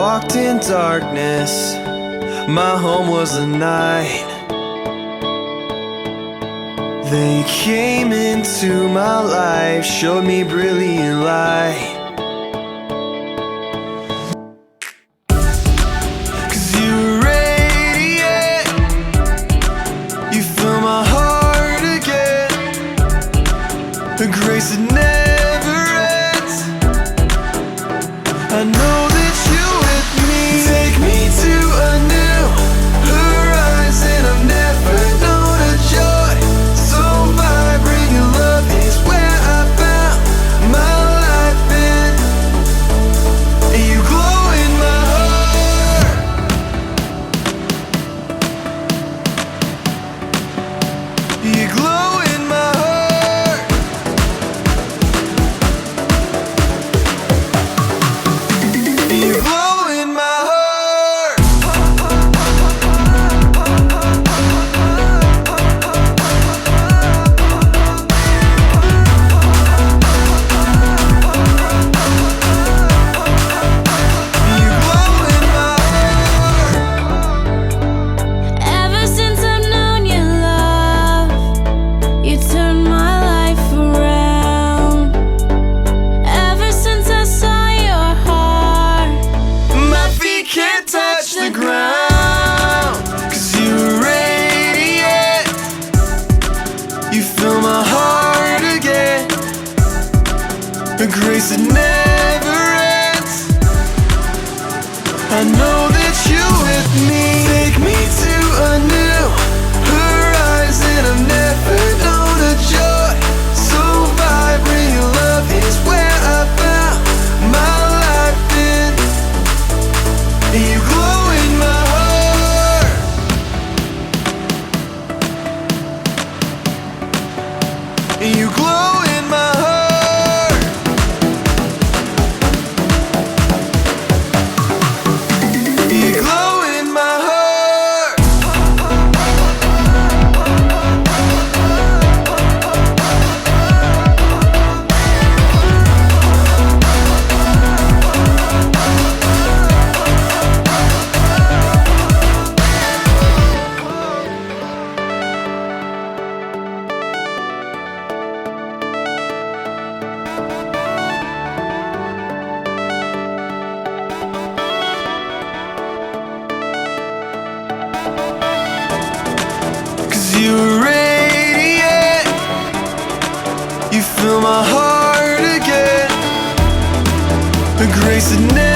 walked in darkness, my home was the night. They came into my life, showed me brilliant light. 'Cause you radiate, you fill my heart again, a grace that never ends. I know that you with me, take me to a new horizon. I've never known a joy so vibrant. Your love is where I found my life in. You glow in my heart. You glow in my heart. You glow in my heart. You glow in my heart. Ever since I've known your love, you turned my life around. Ever since I saw your heart, My feet can't touch the ground. 'Cause you radiate, you fill my heart again, a grace that never ends. I know that you with me, take me to a new horizon. I've never known a joy so vibrant. Your love is where I found my life in. You glow in my heart. You glow in my heart. You glow in my heart. Cause you radiate, you fill my heart again, a grace that never